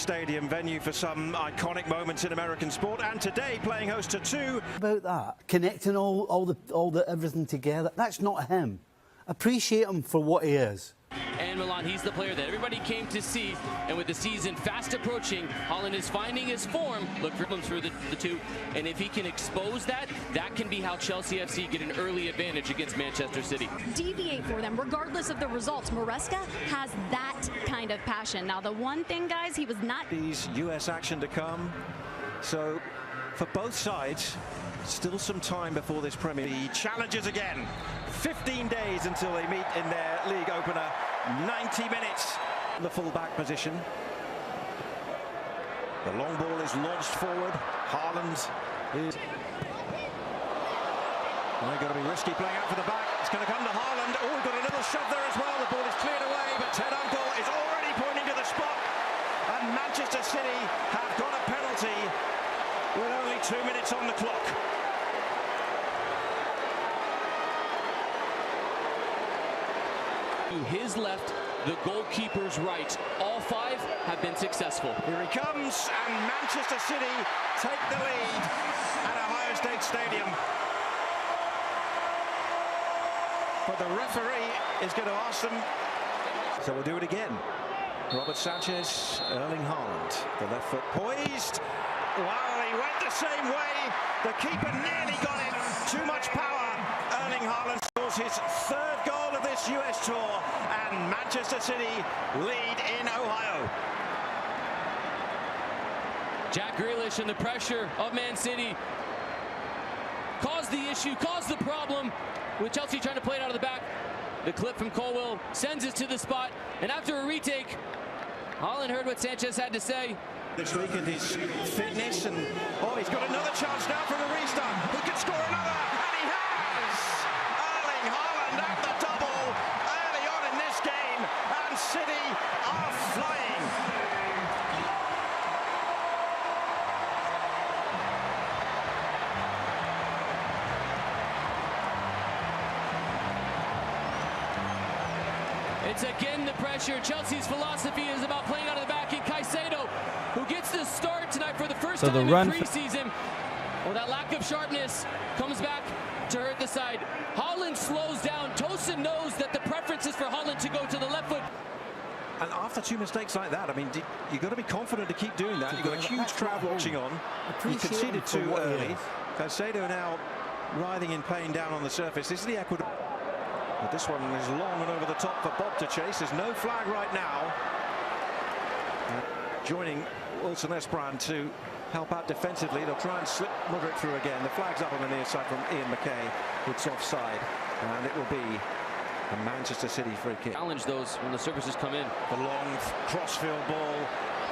Stadium, venue for some iconic moments in American sport, and today playing host to two. About that, connecting all the everything together, that's not him. Appreciate him for what he is. And Milan, he's the player that everybody came to see, and with the season fast approaching, Haaland is finding his form. Look for him through the two, and if he can expose that, that can be how Chelsea FC get an early advantage against Manchester City. Deviate for them, regardless of the results. Maresca has that kind of passion. Now, the one thing, guys, he was not... These US action to come, so for both sides, still some time before this Premier League challenges again. 15 days until they meet in their league opener. 90 minutes. The full-back position. The long ball is launched forward. Haaland is... They're going to be risky playing out for the back. It's going to come to Haaland. Oh, we've got a little shove there as well. The ball is cleared away, but Ted Uncle is already pointing to the spot. And Manchester City have got a penalty with only 2 minutes on the clock. To his left, the goalkeeper's right. All five have been successful. Here he comes, and Manchester City take the lead at Ohio State Stadium. But the referee is going to ask them. So we'll do it again. Robert Sanchez, Erling Haaland. The left foot poised. Well, he went the same way. The keeper nearly got it. Too much power. Erling Haaland scores his third goal of this US tour, and Manchester City lead in Ohio. Jack Grealish and the pressure of Man City caused the issue, caused the problem, with Chelsea trying to play it out of the back. The clip from Colwill sends us to the spot, and after a retake, Haaland heard what Sanchez had to say. This week and his fitness, and oh, he's got another chance now from the restart. He can score another, and he has! Erling Haaland at the double early on in this game, and City are flying. It's again the pressure. Chelsea's philosophy is about playing out of the back, and Caicedo, who gets the start tonight for the first time in preseason. Well, that lack of sharpness comes back to hurt the side. Haaland slows down. Tosin knows that the preference is for Haaland to go to the left foot. And after two mistakes like that, I mean, you've got to be confident to keep doing that. You've got a huge crowd watching on. He conceded too early. Caicedo now writhing in pain down on the surface. This is the Ecuador. But this one is long and over the top for Bob to chase. There's no flag right now. Joining Wilson Esperan to help out defensively. They'll try and slip Mudryk through again. The flag's up on the near side from Ian McKay. It's offside, and it will be a Manchester City free kick. Challenge those when the services come in. The long crossfield ball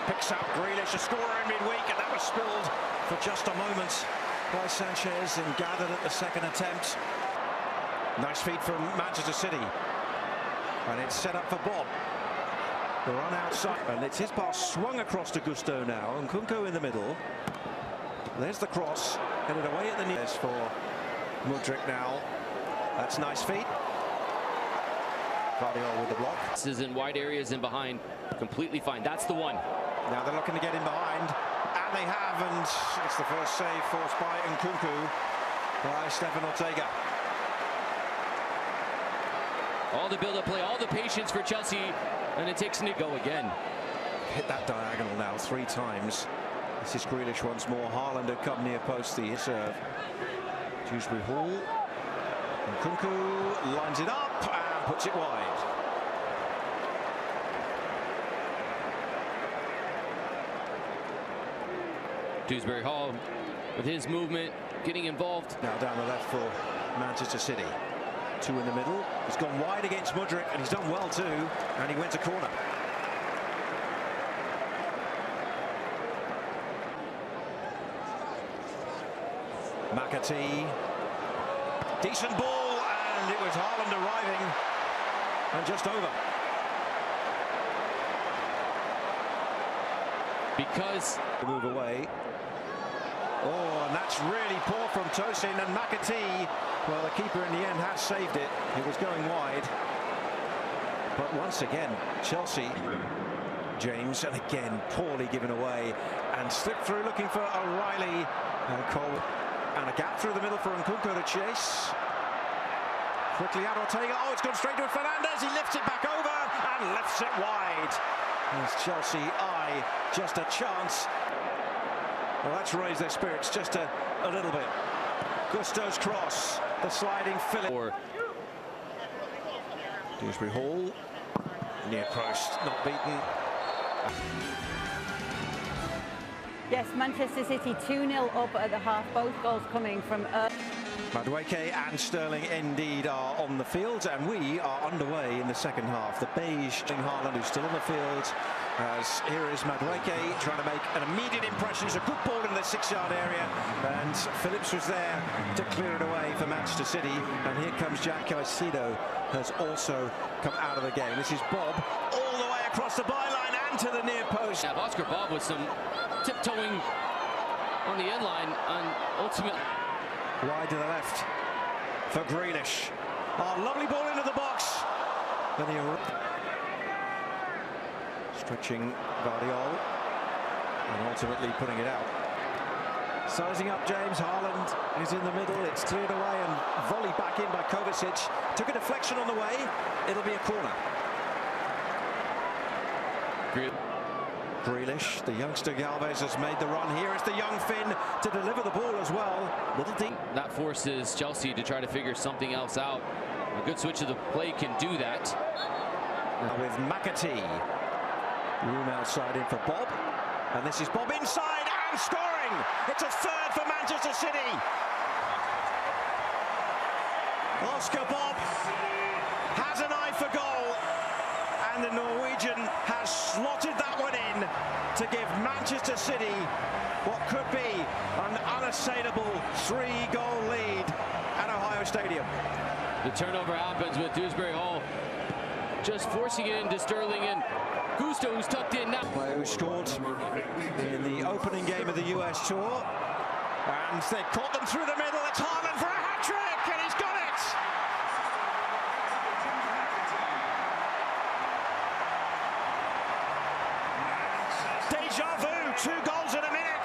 picks out Grealish, a scorer in midweek, and that was spilled for just a moment by Sanchez and gathered at the second attempt. Nice feed from Manchester City, and it's set up for Bob. The run outside, and it's his pass swung across to Gusto now, and Nkunku in the middle. There's the cross, headed away at the knees for Mudryk now. That's nice feet. Guardiola with the block. This is in wide areas and behind, completely fine. That's the one. Now they're looking to get in behind, and they have, and it's the first save forced by Nkunku by Stefan Ortega. All the build-up play, all the patience for Chelsea, and it takes Nico again. Hit that diagonal now 3 times. This is Grealish once more. Haaland had come near post the serve. Dewsbury Hall. Nkunku lines it up and puts it wide. Dewsbury Hall with his movement, getting involved. Now down the left for Manchester City. 2 in the middle. He's gone wide against Mudryk, and he's done well too, and he went to corner. McAtee. Decent ball, and it was Haaland arriving, and just over. Because move away. Oh, and that's really poor from Tosin, and McAtee, well, the keeper in the end has saved it. It was going wide. But once again, Chelsea James, and again poorly given away, and slipped through looking for O'Reilly, and Cole, and a gap through the middle for Nkunku to chase. Quickly out Ortega. Oh, it's gone straight to Fernandez. He lifts it back over and lifts it wide. As Chelsea eye just a chance. Well, that's raised their spirits just a little bit. Gusto's cross, the sliding Philip. Dewsbury Hall, near post, not beaten. Yes, Manchester City 2-0 up at the half, both goals coming from... Madueke and Sterling indeed are on the field, and we are underway in the second half. The beige Haaland, who's still on the field, as here is Madueke trying to make an immediate impression. It's a good ball in the 6-yard area, and Phillips was there to clear it away for Manchester City. And here comes Jack Caicedo, has also come out of the game. This is Bob all the way across the byline and to the near post. Yeah, Oscar Bob with some tiptoeing on the end line, and ultimately wide to the left for Grealish. Oh, lovely ball into the box. Then he stretching Guardiola and ultimately putting it out. Sizing up James, Haaland is in the middle. It's cleared away and volleyed back in by Kovacic. Took a deflection on the way. It'll be a corner. Grealish, the youngster Galvez has made the run. Here is the young Finn to deliver the ball as well. Little deep. That forces Chelsea to try to figure something else out. A good switch of the play can do that. With McAtee. Room outside in for Bob. And this is Bob inside and scoring. It's a third for Manchester City. Oscar Bob has an eye for goal. And the Norwegian has slotted that one in to give Manchester City what could be an unassailable 3-goal lead at Ohio Stadium. The turnover happens with Dewsbury Hall just forcing it into Sterling, and Gusto, who's tucked in now. Player who scored in the opening game of the US Tour, and they caught them through the middle. It's Haaland for a hat-trick, and he's got it! Deja vu, 2 goals in a minute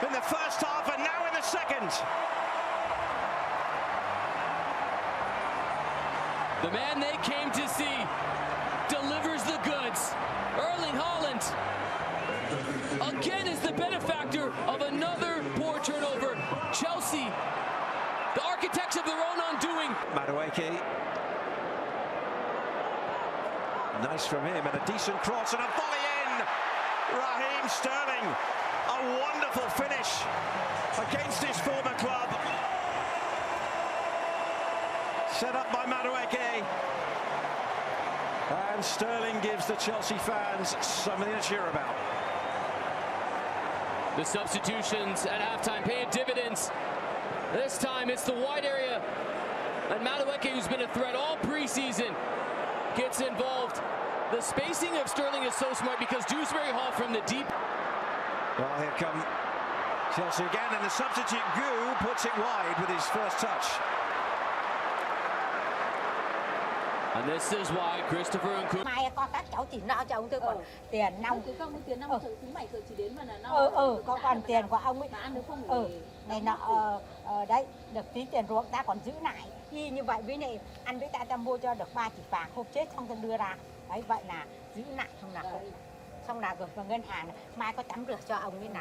in the first half and now in the second. The man they came to see delivers the goods. Erling Haaland again is the benefactor of another poor turnover. Chelsea, the architects of their own undoing. Madueke. Nice from him, and a decent cross and a volley in. Raheem Sterling, a wonderful finish against his former club. Set up by Madueke. And Sterling gives the Chelsea fans something to cheer about. The substitutions at halftime paying dividends. This time it's the wide area. And Madueke, who's been a threat all preseason, gets involved. The spacing of Sterling is so smart because Dewsbury Hall from the deep. Well, here come Chelsea again, and the substitute Gu puts it wide with his first touch. And this is why Christopher Nkunku. Mai con các cháu chỉ nợ cho ông tôi còn tiền năm. Tiền năm thứ bảy giờ chỉ đến mà là năm. Có còn tiền của ông ấy. Mà ăn được không? Này nọ đấy, được tí tiền ruộng ta còn giữ lại. Y như vậy với này ăn với ta mua cho được 3 chỉ vàng, hộp chết xong ta đưa ra. Đấy vậy là giữ lại xong là rồi ngân hàng mai có tắm rửa cho ông ấy là